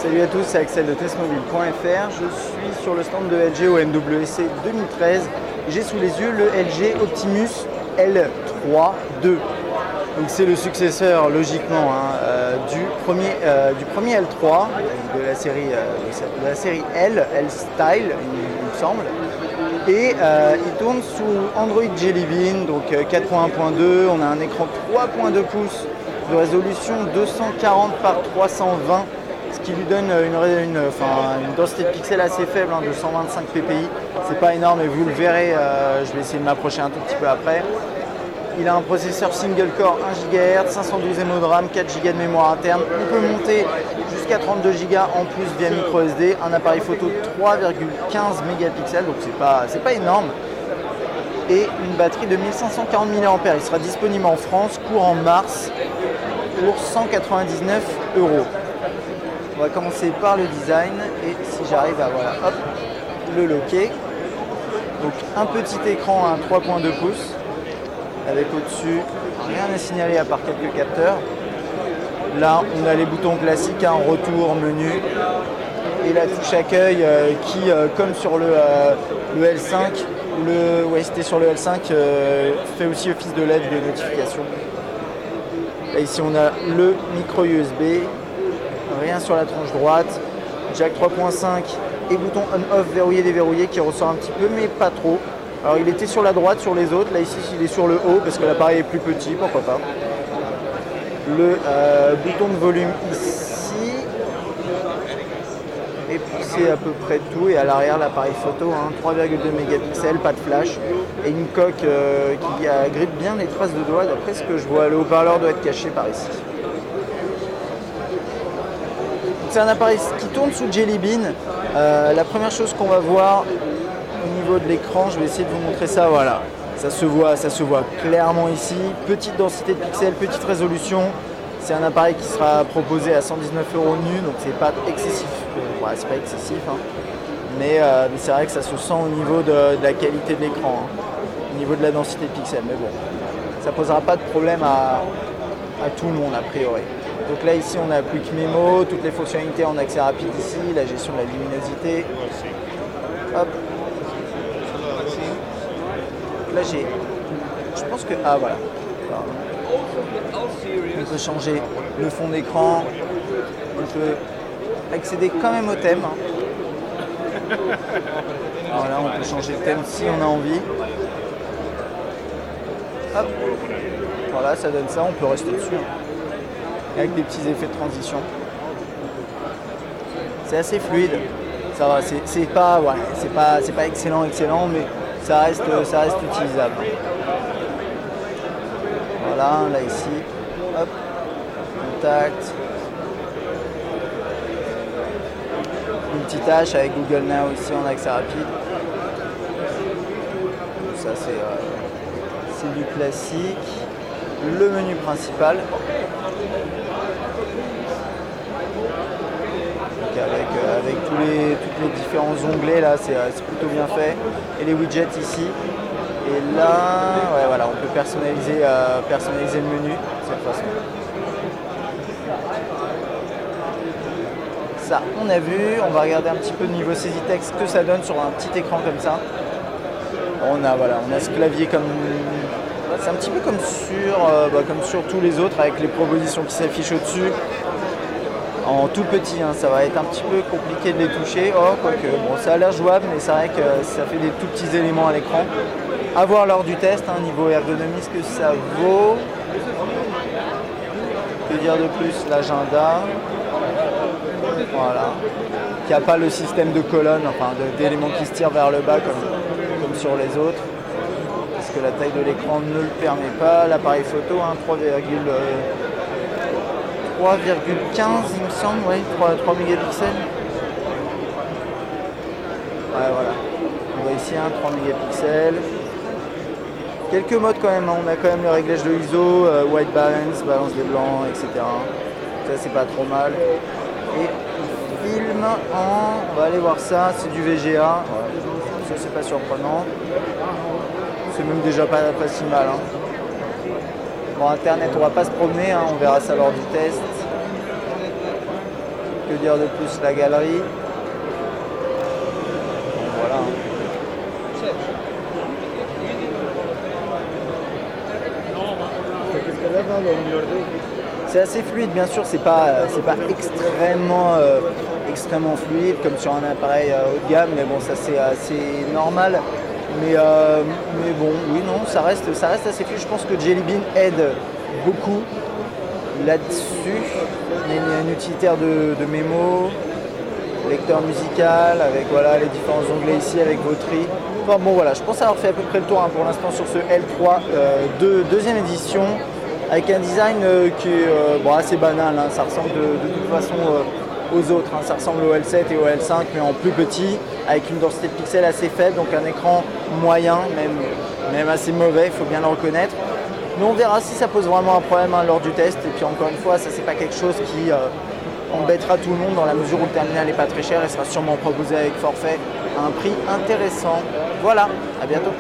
Salut à tous, c'est Axel de testmobile.fr. Je suis sur le stand de LG au MWC 2013. J'ai sous les yeux le LG Optimus L3 II. Donc c'est le successeur logiquement du premier L3 de la série L Style, il me semble. Et il tourne sous Android Jelly Bean, donc 4.1.2. On a un écran 3.2 pouces de résolution 240 par 320, ce qui lui donne une densité de pixels assez faible, de 125 ppi. C'est pas énorme et vous le verrez, je vais essayer de m'approcher un tout petit peu après. Il a un processeur single core 1 GHz, 512 MO de RAM, 4 Go de mémoire interne. On peut monter jusqu'à 32 Go en plus via micro SD. Un appareil photo de 3,15 mégapixels, donc c'est pas énorme. Et une batterie de 1540 mAh. Il sera disponible en France courant mars pour 199 €. On va commencer par le design et si j'arrive à le loquer. Donc un petit écran à 3.2 pouces. Avec au-dessus, rien à signaler à part quelques capteurs. Là, on a les boutons classiques, retour, menu, et la touche accueil qui, comme sur le L5, c'était sur le L5, fait aussi office de LED de notification. Là, ici, on a le micro USB, rien sur la tranche droite, jack 3.5 et bouton on-off verrouillé déverrouillé qui ressort un petit peu, mais pas trop. Alors il était sur la droite sur les autres, là ici il est sur le haut parce que l'appareil est plus petit, pourquoi pas. Le bouton de volume ici, et puis c'est à peu près tout. Et à l'arrière l'appareil photo, 3,2 mégapixels, pas de flash, et une coque qui agrippe bien les traces de doigts d'après ce que je vois. Le haut-parleur doit être caché par ici. C'est un appareil qui tourne sous Jelly Bean. La première chose qu'on va voir au niveau de l'écran, je vais essayer de vous montrer ça, voilà. Ça se voit clairement ici. Petite densité de pixels, petite résolution. C'est un appareil qui sera proposé à 119 € nu, donc c'est pas excessif. C'est pas excessif, mais c'est vrai que ça se sent au niveau de la qualité de l'écran, au niveau de la densité de pixels. Mais bon, ça posera pas de problème à tout le monde a priori. Donc là ici on a Quick Memo, toutes les fonctionnalités en accès rapide ici, la gestion de la luminosité. Hop. Là je pense que voilà. On peut changer le fond d'écran, on peut accéder quand même au thème. Alors là on peut changer de thème si on a envie. Hop. Voilà, ça donne ça, on peut rester dessus. Avec des petits effets de transition. C'est assez fluide. Ça va, c'est pas excellent, mais ça reste utilisable. Voilà, là ici, hop, contact. Une petite tâche avec Google Now ici en accès rapide. Ça c'est du classique. Le menu principal. Donc avec tous les différents onglets là, c'est plutôt bien fait. Et les widgets ici. Et là, on peut personnaliser le menu de cette façon. Ça, on a vu. On va regarder un petit peu niveau saisie texte que ça donne sur un petit écran comme ça. On a ce clavier comme. C'est un petit peu comme sur tous les autres avec les propositions qui s'affichent au-dessus. En tout petit, ça va être un petit peu compliqué de les toucher. Quoique, ça a l'air jouable, mais c'est vrai que ça fait des tout petits éléments à l'écran. À voir lors du test, niveau ergonomie, ce que ça vaut. Que dire de plus? L'agenda. Voilà. Qui n'a pas le système de colonne, d'éléments qui se tirent vers le bas comme sur les autres. Parce que la taille de l'écran ne le permet pas. L'appareil photo, 3,15 il me semble, 3 mégapixels. Voilà. On voit ici 3 mégapixels. Quelques modes quand même, on a quand même le réglage de ISO, white balance, balance des blancs, etc. Ça c'est pas trop mal. Et film on va aller voir ça, c'est du VGA. Ça c'est pas surprenant. C'est même déjà pas si mal. Bon, internet, on va pas se promener, on verra ça lors du test. Que dire de plus? La galerie. Voilà. C'est assez fluide, bien sûr, c'est pas extrêmement fluide comme sur un appareil haut de gamme, mais bon, ça c'est assez normal. Mais bon, oui, non, ça reste assez fluide. Je pense que Jelly Bean aide beaucoup là-dessus. Il y a un utilitaire de mémo, lecteur musical, avec voilà, les différents onglets ici, avec vos tris. Enfin bon voilà, je pense avoir fait à peu près le tour pour l'instant sur ce L3 deuxième édition, avec un design qui est assez banal, hein. Ça ressemble de toute façon aux autres, hein. Ça ressemble au L7 et au L5, mais en plus petit, avec une densité de pixels assez faible, donc un écran moyen, même assez mauvais, il faut bien le reconnaître. Mais on verra si ça pose vraiment un problème lors du test. Et puis encore une fois, ça c'est pas quelque chose qui embêtera tout le monde dans la mesure où le terminal n'est pas très cher et sera sûrement proposé avec forfait à un prix intéressant. Voilà, à bientôt.